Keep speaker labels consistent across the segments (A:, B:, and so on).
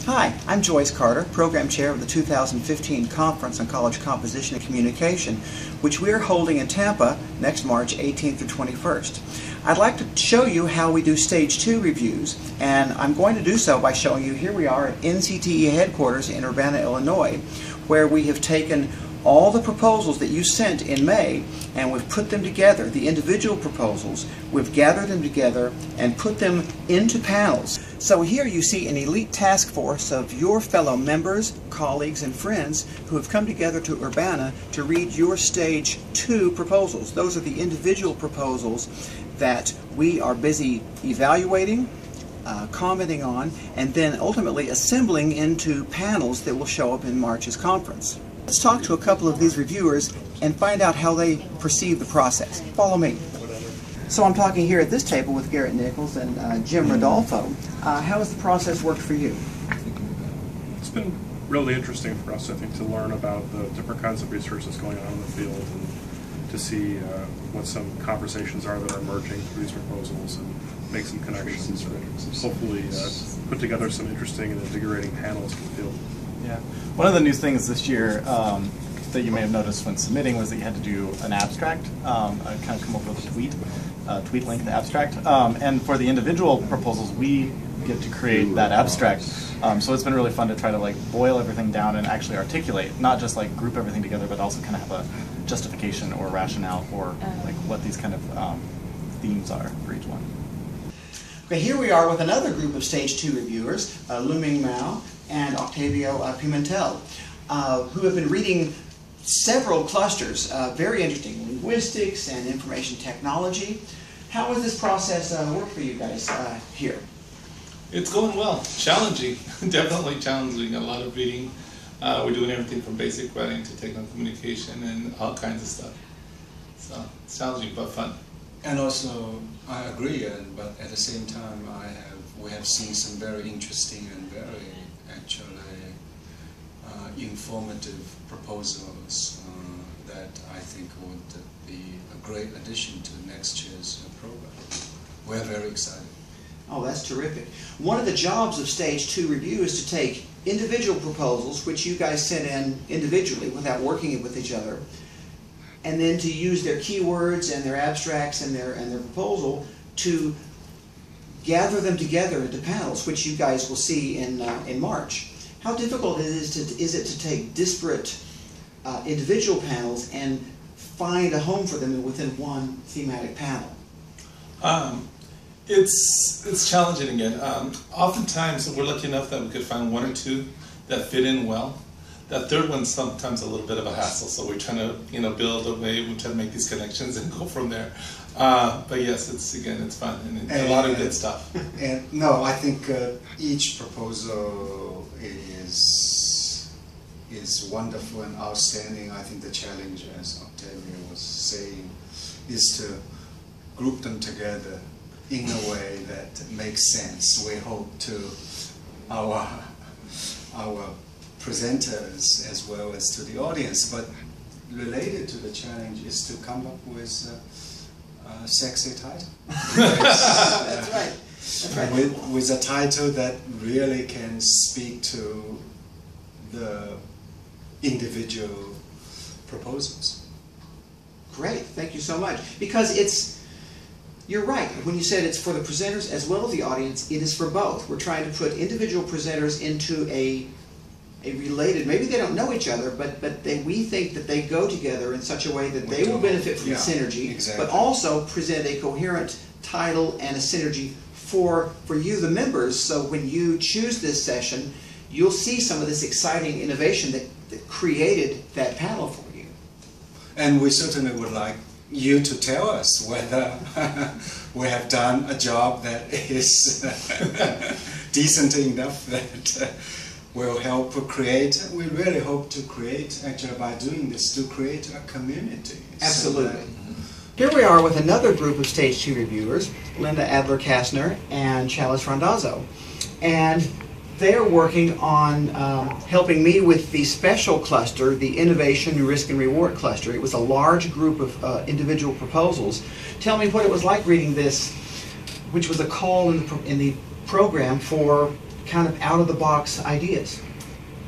A: Hi, I'm Joyce Carter, Program Chair of the 2015 Conference on College Composition and Communication, which we're holding in Tampa next March 18th through 21st. I'd like to show you how we do Stage 2 reviews, and I'm going to do so by showing you here we are at NCTE headquarters in Urbana, Illinois, where we have taken all the proposals that you sent in May and we've put them together, the individual proposals, we've gathered them together and put them into panels. So here you see an elite task force of your fellow members, colleagues, and friends who have come together to Urbana to read your Stage 2 proposals. Those are the individual proposals that we are busy evaluating, commenting on, and then ultimately assembling into panels that will show up in March's conference. Let's talk to a couple of these reviewers and find out how they perceive the process. Follow me. So I'm talking here at this table with Garrett Nichols and Jim Rodolfo. How has the process worked for you?
B: It's been really interesting for us, I think, to learn about the different kinds of research that's going on in the field and to see what some conversations are that are emerging through these proposals and make some connections and hopefully put together some interesting and invigorating panels for the field.
C: Yeah. One of the new things this year that you may have noticed when submitting was that you had to do an abstract, kind of come up with a tweet length abstract. And for the individual proposals, we get to create that abstract. So it's been really fun to try to boil everything down and actually articulate, not just group everything together, but also kind of have a justification or rationale for what these kind of themes are for each one.
A: Okay, here we are with another group of Stage 2 reviewers, Luming Mao and Octavio Pimentel, who have been reading several clusters, very interesting, linguistics and information technology. How has this process worked for you guys here?
D: It's going well. Challenging, definitely challenging. A lot of reading. We're doing everything from basic writing to technical communication and all kinds of stuff. So it's challenging but fun.
E: And also, I agree, but at the same time, we have seen some very interesting and very actually informative proposals that I think would be a great addition to next year's program. We're very excited.
A: Oh, that's terrific. One of the jobs of Stage 2 review is to take individual proposals, which you guys sent in individually without working with each other, and then to use their keywords and their abstracts and their proposal to gather them together into panels, which you guys will see in March. How difficult is it to take disparate individual panels and find a home for them within one thematic panel?
D: It's challenging again. Oftentimes we're lucky enough that we could find one or two that fit in well. That third one's sometimes a little bit of a hassle, so we're trying to build a way, we try to make these connections and go from there. But yes, it's fun and a lot of good stuff.
E: And no, I think each proposal is wonderful and outstanding. I think the challenge, as Octavia was saying, is to group them together in a way that makes sense. We hope to our presenters as well as to the audience, but related to the challenge is to come up with a sexy title.
A: That's right. That's right.
E: With a title that really can speak to the individual proposals.
A: Great, thank you so much. Because you're right, when you said it's for the presenters as well as the audience, it is for both. We're trying to put individual presenters into a related, maybe they don't know each other, but we think that they go together in such a way that they will benefit from the synergy, exactly, but also present a coherent title and a synergy for you, the members, so when you choose this session, you'll see some of this exciting innovation that created that panel for you.
E: And we certainly would like you to tell us whether we have done a job that is decent enough that will help create, we really hope to create, actually by doing this, to create a community.
A: Absolutely. Here we are with another group of Stage 2 reviewers, Linda Adler-Kastner and Chalice Randazzo. And they're working on helping me with the special cluster, the Innovation, Risk, and Reward cluster. It was a large group of individual proposals. Tell me what it was like reading this, which was a call in the program for kind of out-of-the-box ideas?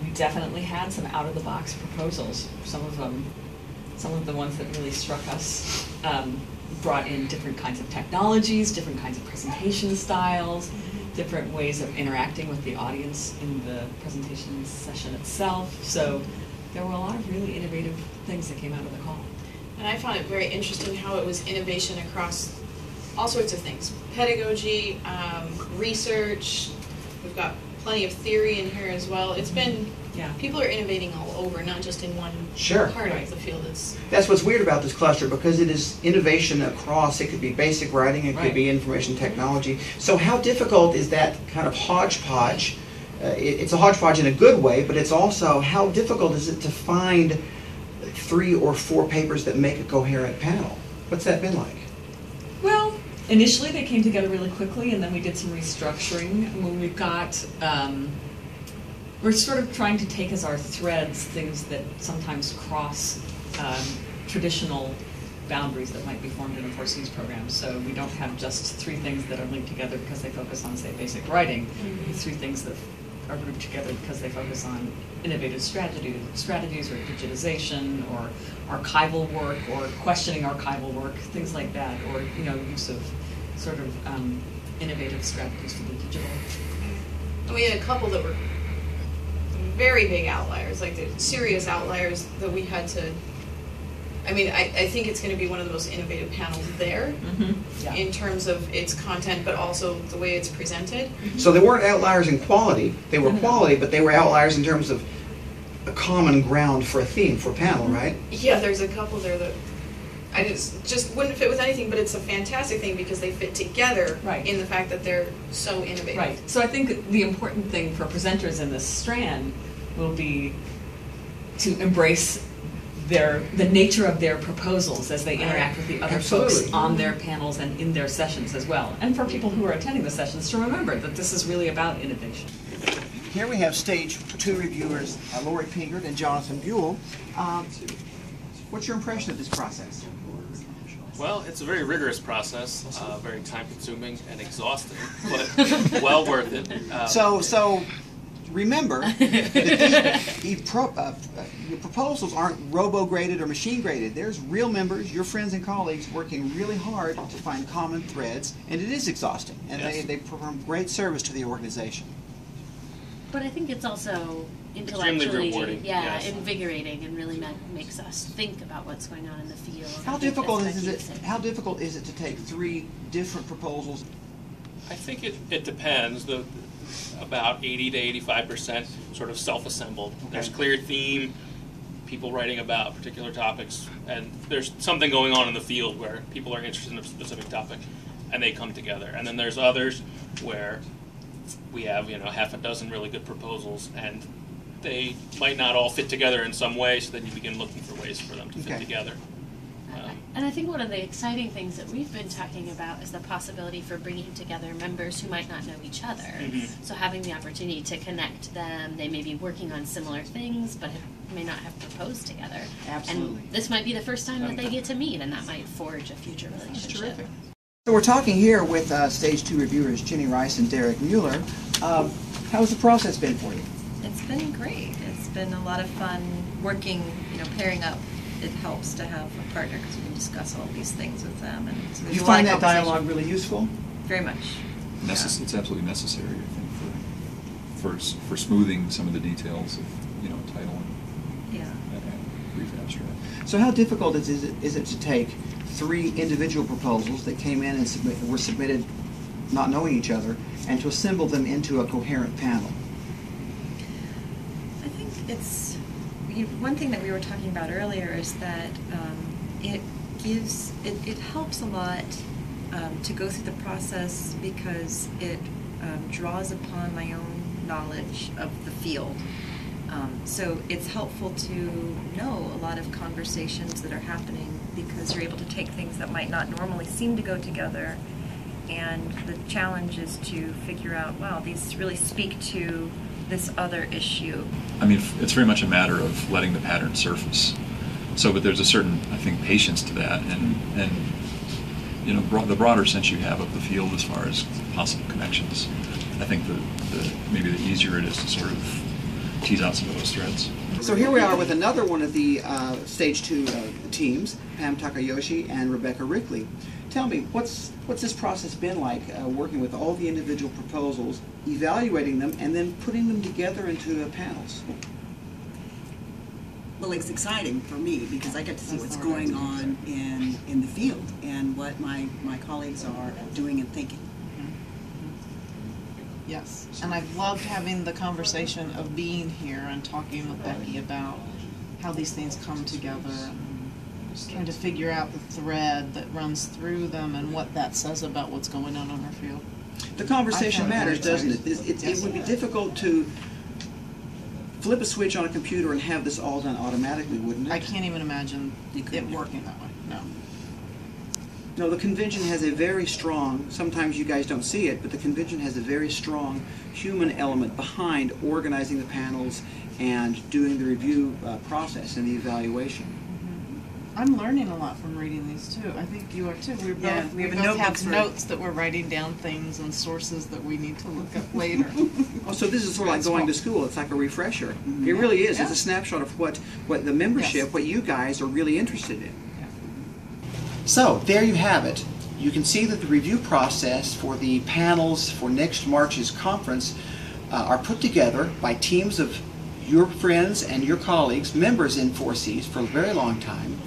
F: We definitely had some out-of-the-box proposals. Some of the ones that really struck us brought in different kinds of technologies, different kinds of presentation styles, different ways of interacting with the audience in the presentation session itself. So there were a lot of really innovative things that came out of the call.
G: And I found it very interesting how it was innovation across all sorts of things. Pedagogy, research, we've got plenty of theory in here as well. It's been, people are innovating all over, not just in one part of the field.
A: That's what's weird about this cluster, because it is innovation across. It could be basic writing, it could be information technology. So how difficult is that kind of hodgepodge? It's a hodgepodge in a good way, but it's also, how difficult is it to find 3 or 4 papers that make a coherent panel? What's that been like?
F: Well, initially they came together really quickly, and then we did some restructuring. When we've got, we're sort of trying to take as our threads things that sometimes cross traditional boundaries that might be formed in a 4Cs program. So we don't have just 3 things that are linked together because they focus on, say, basic writing. 3 things that are grouped together because they focus on innovative strategies or digitization or archival work or questioning archival work, things like that, or use of sort of innovative strategies for the digital.
G: And we had a couple that were very big outliers, like the serious outliers that we had to. I mean, I think it's going to be one of the most innovative panels there in terms of its content, but also the way it's presented.
A: So they weren't outliers in quality. They were quality, but they were outliers in terms of a common ground for a theme, for a panel, right?
G: Yeah, there's a couple there that I just wouldn't fit with anything, but it's a fantastic thing because they fit together in the fact that they're so innovative.
F: Right. So I think the important thing for presenters in this strand will be to embrace the nature of their proposals as they interact with the other folks on their panels and in their sessions as well. And for people who are attending the sessions to remember that this is really about innovation.
A: Here we have Stage 2 reviewers, Lori Pingert and Jonathan Buell. What's your impression of this process?
H: Well, it's a very rigorous process, very time-consuming and exhausting, but well worth it.
A: So remember that your proposals aren't robo-graded or machine-graded. There's real members, your friends and colleagues, working really hard to find common threads, and it is exhausting, and they perform great service to the organization.
I: But I think it's also
H: intellectually
I: invigorating, and really makes us think about what's going on in the field.
A: How difficult is it to take 3 different proposals?
H: I think it depends. About 80 to 85% sort of self-assembled. Okay. There's clear theme, people writing about particular topics, and there's something going on in the field where people are interested in a specific topic, and they come together. And then there's others where we have half a dozen really good proposals, and they might not all fit together in some way, so then you begin looking for ways for them to fit together.
I: And I think one of the exciting things that we've been talking about is the possibility for bringing together members who might not know each other. So having the opportunity to connect them, they may be working on similar things, but may not have proposed together.
A: Absolutely.
I: And this might be the first time that they get to meet, and that might forge a future relationship.
A: That's terrific. So we're talking here with Stage 2 reviewers Jenny Rice and Derek Mueller. How's the process been for you?
J: It's been great. It's been a lot of fun working, pairing up. It helps to have a partner because we can discuss all these things with them. And so
A: you find that dialogue really useful?
J: Very much.
K: It's absolutely necessary, I think, for smoothing some of the details of title and brief abstract.
A: So how difficult is it to take 3 individual proposals that came in and were submitted not knowing each other, and to assemble them into a coherent panel?
J: I think it's one thing that we were talking about earlier is that it helps a lot to go through the process because it draws upon my own knowledge of the field. So it's helpful to know a lot of conversations that are happening because you're able to take things that might not normally seem to go together, and the challenge is to figure out, wow, these really speak to this other issue.
K: I mean, it's very much a matter of letting the pattern surface. But there's a certain, I think, patience to that, and the broader sense you have of the field as far as possible connections, I think maybe the easier it is to sort of tease out some of those threads.
A: So here we are with another one of the Stage 2 teams, Pam Takayoshi and Rebecca Rickley. Tell me, what's this process been like, working with all the individual proposals, evaluating them, and then putting them together into panels?
L: Well, it's exciting for me because I get to see what's going on in the field and what my colleagues are doing and thinking.
M: Yes, and I've loved having the conversation of being here and talking with Becky about how these things come together and trying to figure out the thread that runs through them and what that says about what's going on in our field.
A: The conversation matters, doesn't it? It would be difficult to flip a switch on a computer and have this all done automatically, wouldn't it?
M: I can't even imagine it working that way, no.
A: No, the convention has a very strong, sometimes you guys don't see it, but the convention has a very strong human element behind organizing the panels and doing the review process and the evaluation.
M: I'm learning a lot from reading these too. I think you are too. We both have notes that we're writing down things and sources that we need to look up later.
A: Oh, so this is sort of like going to school. It's like a refresher. Mm-hmm. It really is. Yeah. It's a snapshot of what the membership, what you guys are really interested in. Yeah. So there you have it. You can see that the review process for the panels for next March's conference are put together by teams of your friends and your colleagues, members in 4Cs for a very long time,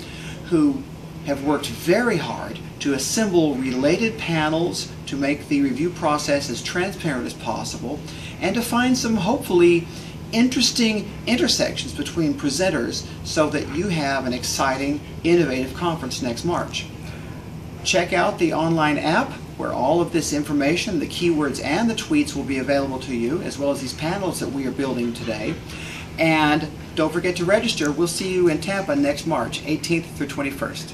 A: who have worked very hard to assemble related panels to make the review process as transparent as possible and to find some hopefully interesting intersections between presenters so that you have an exciting, innovative conference next March. Check out the online app where all of this information, the keywords and the tweets will be available to you, as well as these panels that we are building today. And don't forget to register. We'll see you in Tampa next March, 18th through 21st.